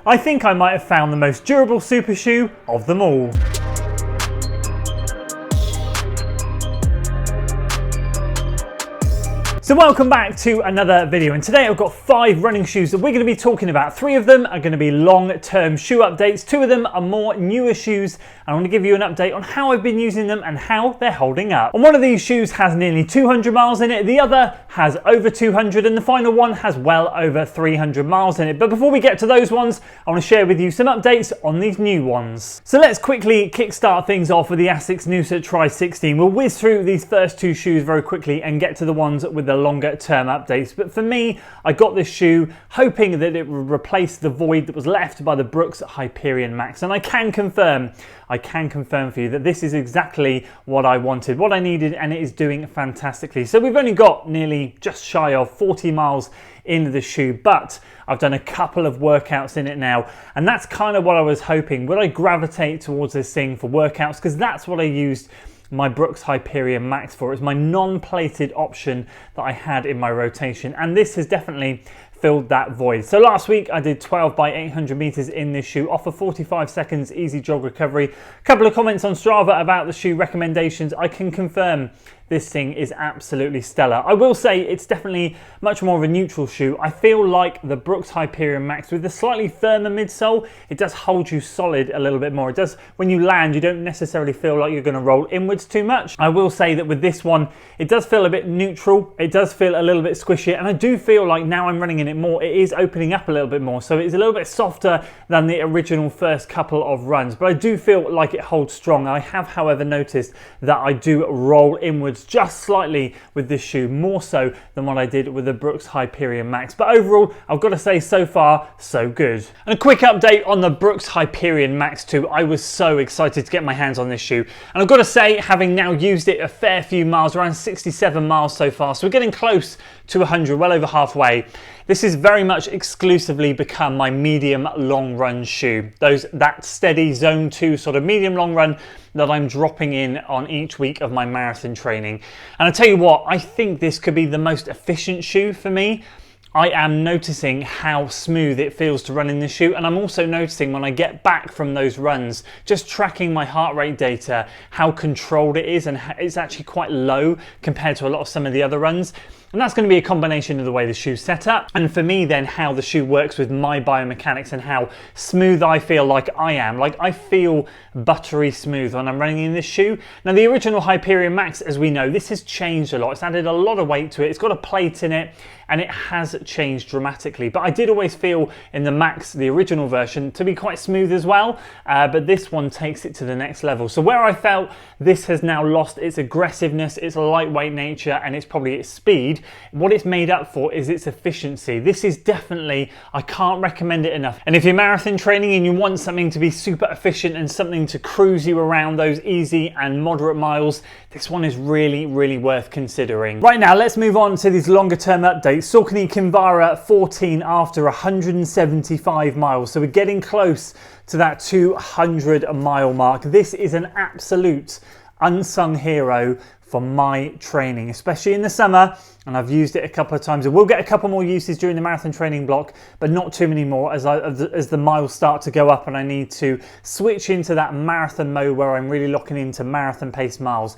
I think I might have found the most durable super shoe of them all. So welcome back to another video, and today I've got 5 running shoes that we're going to be talking about. 3 of them are going to be long-term shoe updates, 2 of them are more newer shoes, and I want to give you an update on how I've been using them and how they're holding up. And one of these shoes has nearly 200 miles in it, the other has over 200, and the final one has well over 300 miles in it. But before we get to those ones, I want to share with you some updates on these new ones. So let's quickly kickstart things off with the Asics Noosa Tri 16. We'll whiz through these first 2 shoes very quickly and get to the ones with the longer term updates. But for me, I got this shoe hoping that it would replace the void that was left by the Brooks Hyperion Max, and I can confirm for you that this is exactly what I wanted, what I needed, and it is doing fantastically. So we've only got nearly just shy of 40 miles into the shoe, but I've done a couple of workouts in it now, and that's kind of what I was hoping. Would I gravitate towards this thing for workouts? Because that's what I used my Brooks Hyperion Max for. It's my non-plated option that I had in my rotation, and this has definitely filled that void. So last week I did 12 by 800 meters in this shoe off of 45 seconds easy jog recovery. A couple of comments on Strava about the shoe recommendations. I can confirm this thing is absolutely stellar. I will say it's definitely much more of a neutral shoe. I feel like the Brooks Hyperion Max with the slightly firmer midsole, it does hold you solid a little bit more. It does, when you land, you don't necessarily feel like you're going to roll inwards too much. I will say that with this one, it does feel a bit neutral. It does feel a little bit squishy, and I do feel like now I'm running in it more, it is opening up a little bit more. So it's a little bit softer than the original first couple of runs, but I do feel like it holds strong. I have, however, noticed that I do roll inwards just slightly with this shoe, more so than what I did with the Brooks Hyperion Max. But overall, I've got to say, so far, so good. And a quick update on the Brooks Hyperion Max 2. I was so excited to get my hands on this shoe. And I've got to say, having now used it a fair few miles, around 67 miles so far, so we're getting close to 100, well over halfway. This has very much exclusively become my medium long run shoe. That steady zone 2 sort of medium long run that I'm dropping in on each week of my marathon training. And I tell you what, I think this could be the most efficient shoe for me. I am noticing how smooth it feels to run in this shoe, and I'm also noticing when I get back from those runs, just tracking my heart rate data, how controlled it is, and it's actually quite low compared to a lot of some of the other runs. And that's going to be a combination of the way the shoe's set up, and for me then how the shoe works with my biomechanics and how smooth I feel like I am. Like, I feel buttery smooth when I'm running in this shoe. Now the original Hyperion Max, as we know, this has changed a lot. It's added a lot of weight to it. It's got a plate in it, and it has changed dramatically. But I did always feel in the Max, the original version, to be quite smooth as well. But this one takes it to the next level. So where I felt this has now lost its aggressiveness, its lightweight nature, and it's probably its speed, what it's made up for is its efficiency. This is definitely, I can't recommend it enough. And if you're marathon training and you want something to be super efficient and something to cruise you around those easy and moderate miles, this one is really, really worth considering. Right now, let's move on to these longer term updates. Saucony Kinvara 14 after 175 miles. So we're getting close to that 200 mile mark. This is an absolute unsung hero for my training, especially in the summer, and I've used it a couple of times. I will get a couple more uses during the marathon training block, but not too many more as the miles start to go up and I need to switch into that marathon mode where I'm really locking into marathon pace miles.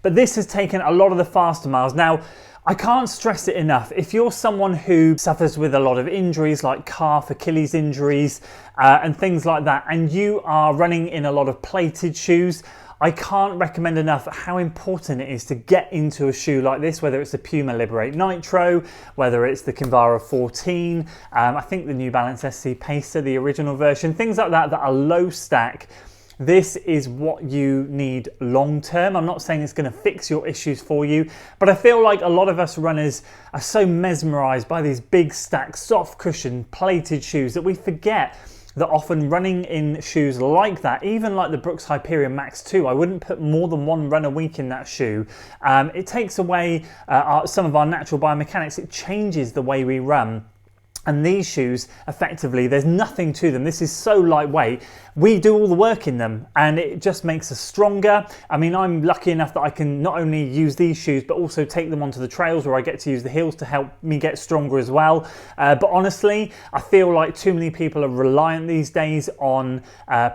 But this has taken a lot of the faster miles. Now, I can't stress it enough. If you're someone who suffers with a lot of injuries like calf, Achilles injuries and things like that, and you are running in a lot of plated shoes, I can't recommend enough how important it is to get into a shoe like this, whether it's the Puma Liberate Nitro, whether it's the Kinvara 14, I think the New Balance SC Pacer, the original version, things like that that are low stack. This is what you need long term. I'm not saying it's going to fix your issues for you, but I feel like a lot of us runners are so mesmerized by these big stack, soft cushion, plated shoes that we forget that often running in shoes like that, even like the Brooks Hyperion Max 2, I wouldn't put more than one run a week in that shoe. It takes away some of our natural biomechanics. It changes the way we run. And these shoes, effectively, there's nothing to them. This is so lightweight. We do all the work in them and it just makes us stronger. I mean, I'm lucky enough that I can not only use these shoes, but also take them onto the trails where I get to use the heels to help me get stronger as well. But honestly, I feel like too many people are reliant these days on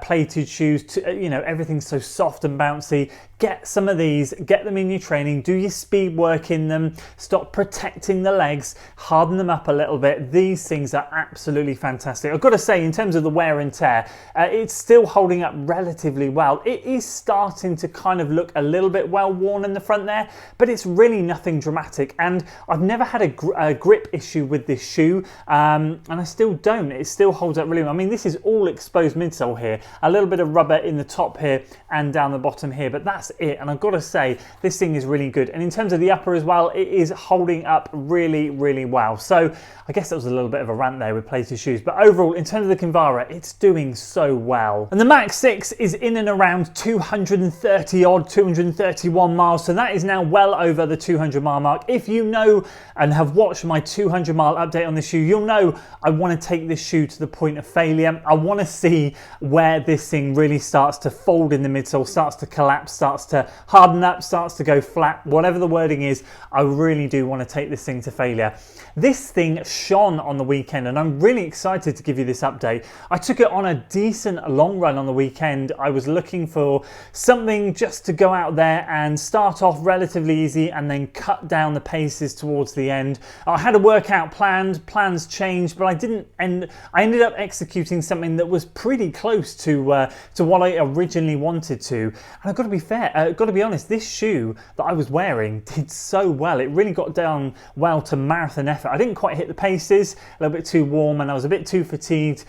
plated shoes. You know, everything's so soft and bouncy. Get some of these, get them in your training, do your speed work in them, stop protecting the legs, harden them up a little bit. These things are absolutely fantastic. I've got to say, in terms of the wear and tear, it's still holding up relatively well. It is starting to kind of look a little bit well worn in the front there, but it's really nothing dramatic. And I've never had a grip issue with this shoe, and I still don't. It still holds up really well. I mean, this is all exposed midsole here, a little bit of rubber in the top here and down the bottom here, but that's it. And I've got to say, this thing is really good. And in terms of the upper as well, it is holding up really, really well. So I guess that was a little bit of a rant there with plated shoes, but overall, in terms of the Kinvara, it's doing so well. And the Max 6 is in and around 230 odd, 231 miles. So that is now well over the 200 mile mark. If you know and have watched my 200 mile update on this shoe, you'll know I want to take this shoe to the point of failure. I want to see where this thing really starts to fold in the midsole, starts to collapse, starts to harden up, starts to go flat, whatever the wording is. I really do want to take this thing to failure. This thing shone on the weekend and I'm really excited to give you this update. I took it on a decent long run on the weekend. I was looking for something just to go out there and start off relatively easy and then cut down the paces towards the end. I had a workout planned, plans changed, but I ended up executing something that was pretty close to what I originally wanted to. And I've got to be fair, I've got to be honest, this shoe that I was wearing did so well. It really got down well to marathon effort. I didn't quite hit the paces, a little bit too warm, and I was a bit too fatigued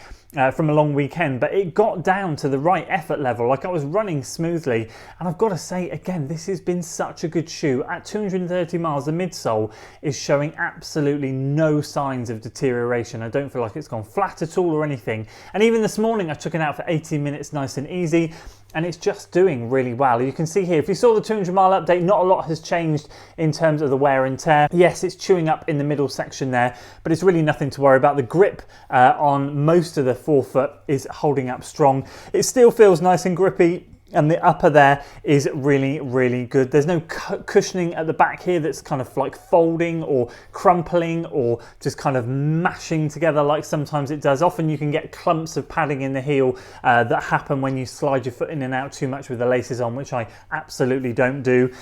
from a long weekend, but it got down to the right effort level. Like, I was running smoothly, and I've got to say again, this has been such a good shoe. At 230 miles, the midsole is showing absolutely no signs of deterioration. I don't feel like it's gone flat at all or anything. And even this morning, I took it out for 18 minutes nice and easy, and it's just doing really well. You can see here, if you saw the 200 mile update, not a lot has changed in terms of the wear and tear. Yes, it's chewing up in the middle section there, but it's really nothing to worry about. The grip on most of the forefoot is holding up strong. It still feels nice and grippy, and the upper there is really, really good. There's no cushioning at the back here that's kind of like folding or crumpling or just kind of mashing together like sometimes it does. Often you can get clumps of padding in the heel that happen when you slide your foot in and out too much with the laces on, which I absolutely don't do.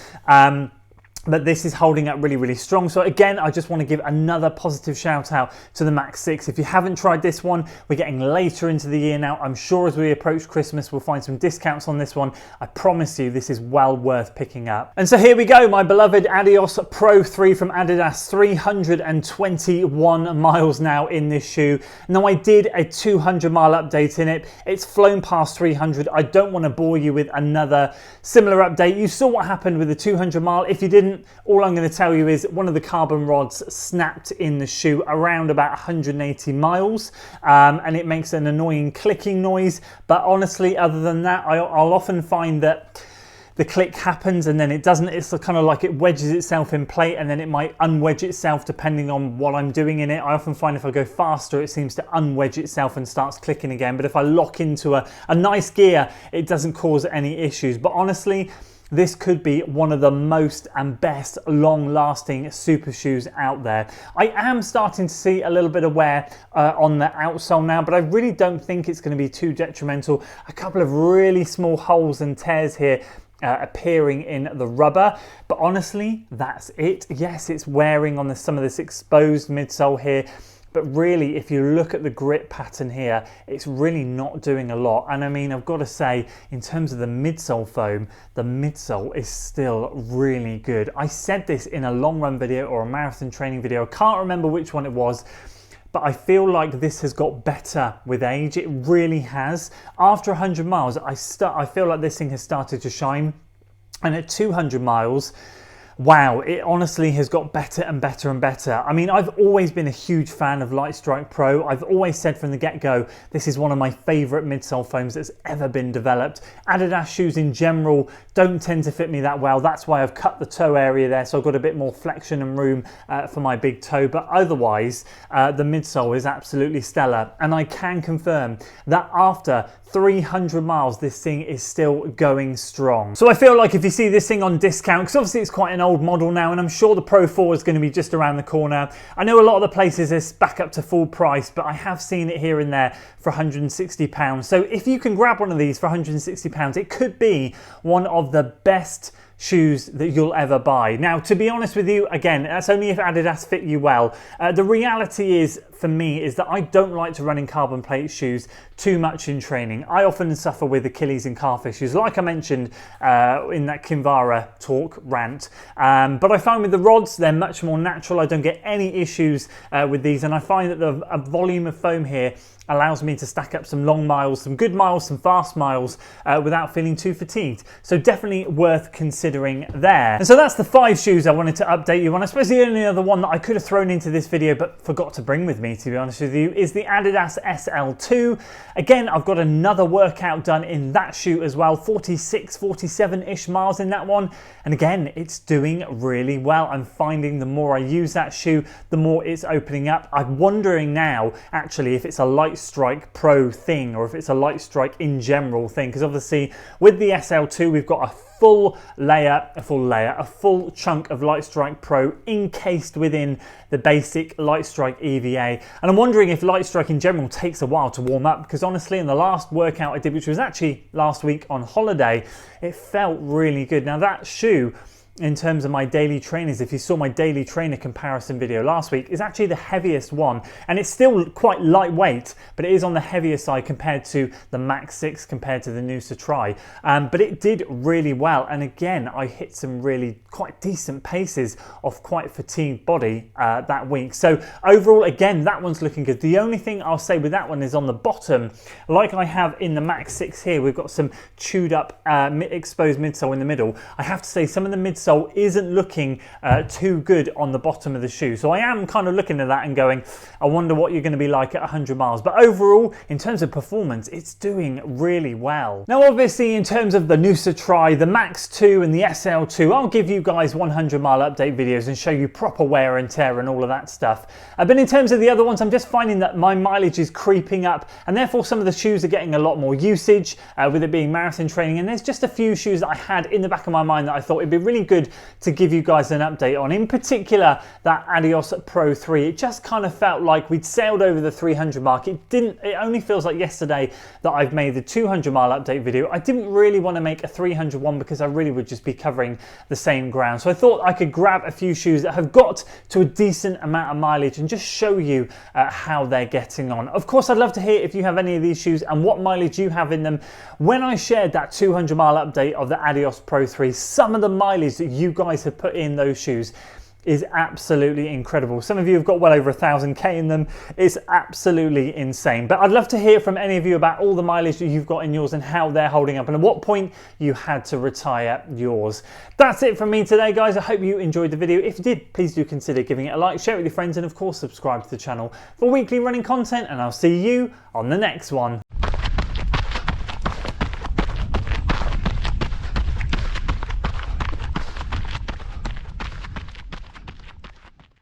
But this is holding up really, really strong. So again, I just want to give another positive shout out to the Max 6. If you haven't tried this one, we're getting later into the year now. I'm sure as we approach Christmas, we'll find some discounts on this one. I promise you, this is well worth picking up. And so here we go, my beloved Adios Pro 3 from Adidas, 321 miles now in this shoe. Now, I did a 200 mile update in it. It's flown past 300. I don't want to bore you with another similar update. You saw what happened with the 200 mile. If you didn't, all I'm going to tell you is one of the carbon rods snapped in the shoe around about 180 miles, and it makes an annoying clicking noise. But honestly, other than that, I'll often find that the click happens and then it doesn't. It's kind of like it wedges itself in plate and then it might unwedge itself depending on what I'm doing in it. I often find if I go faster, it seems to unwedge itself and starts clicking again. But if I lock into a nice gear, it doesn't cause any issues. But honestly, this could be one of the most and best long-lasting super shoes out there. I am starting to see a little bit of wear on the outsole now, but I really don't think it's going to be too detrimental. A couple of really small holes and tears here appearing in the rubber, but honestly, that's it. Yes, it's wearing on some of this exposed midsole here, but really, if you look at the grip pattern here, it's really not doing a lot. And I mean, I've got to say, in terms of the midsole foam, the midsole is still really good. I said this in a long run video or a marathon training video. I can't remember which one it was, but I feel like this has got better with age. It really has. After 100 miles, I feel like this thing has started to shine. And at 200 miles, wow, it honestly has got better and better and better. I mean, I've always been a huge fan of Lightstrike Pro. I've always said from the get-go, this is one of my favorite midsole foams that's ever been developed. Adidas shoes in general don't tend to fit me that well. That's why I've cut the toe area there, so I've got a bit more flexion and room for my big toe. But otherwise, the midsole is absolutely stellar. And I can confirm that after 300 miles, this thing is still going strong. So I feel like if you see this thing on discount, because obviously it's quite an old model now, and I'm sure the Pro 4 is going to be just around the corner. I know a lot of the places it's back up to full price, but I have seen it here and there for £160. So if you can grab one of these for £160, it could be one of the best shoes that you'll ever buy. Now, to be honest with you, again, that's only if Adidas fit you well. The reality is, for me, is that I don't like to run in carbon plate shoes too much in training. I often suffer with Achilles and calf issues, like I mentioned in that Kinvara talk rant. But I find with the rods, they're much more natural. I don't get any issues with these, and I find that the volume of foam here allows me to stack up some long miles, some good miles, some fast miles without feeling too fatigued. So definitely worth considering there. And so that's the 5 shoes I wanted to update you on. I suppose the only other one that I could have thrown into this video but forgot to bring with me, to be honest with you, is the Adidas SL2. Again, I've got another workout done in that shoe as well, 46, 47-ish miles in that one. And again, it's doing really well. I'm finding the more I use that shoe, the more it's opening up. I'm wondering now, actually, if it's a Lightstrike Pro thing or if it's a Lightstrike in general thing, because obviously with the SL2, we've got a full chunk of Lightstrike Pro encased within the basic Lightstrike EVA. And I'm wondering if Lightstrike in general takes a while to warm up, because honestly, in the last workout I did, which was actually last week on holiday, it felt really good. Now that shoe, in terms of my daily trainers, if you saw my daily trainer comparison video last week, is actually the heaviest one, and it's still quite lightweight, but it is on the heavier side compared to the Max 6, compared to the Noosa Tri. But it did really well, and again, I hit some really quite decent paces off quite fatigued body that week. So overall, again, that one's looking good. The only thing I'll say with that one is on the bottom, like I have in the Max 6 here, we've got some chewed up exposed midsole in the middle. I have to say, some of the midsole isn't looking too good on the bottom of the shoe. So I am kind of looking at that and going, I wonder what you're going to be like at 100 miles. But overall, in terms of performance, it's doing really well. Now, obviously, in terms of the Noosa Tri, the Max 2 and the SL2, I'll give you guys 100-mile update videos and show you proper wear and tear and all of that stuff. But in terms of the other ones, I'm just finding that my mileage is creeping up, and therefore some of the shoes are getting a lot more usage with it being marathon training. And there's just a few shoes that I had in the back of my mind that I thought it'd be really good to give you guys an update on. In particular, that Adios Pro 3. It just kind of felt like we'd sailed over the 300 mark. It only feels like yesterday that I've made the 200-mile update video. I didn't really want to make a 300 one because I really would just be covering the same ground. So I thought I could grab a few shoes that have got to a decent amount of mileage and just show you how they're getting on. Of course, I'd love to hear if you have any of these shoes and what mileage you have in them. When I shared that 200-mile update of the Adios Pro 3, some of the mileage that you guys have put in those shoes is absolutely incredible. Some of you have got well over 1,000k in them. It's absolutely insane. But I'd love to hear from any of you about all the mileage that you've got in yours and how they're holding up and at what point you had to retire yours. That's it from me today, guys. I hope you enjoyed the video. If you did, please do consider giving it a like, share it with your friends, and of course, subscribe to the channel for weekly running content, and I'll see you on the next one.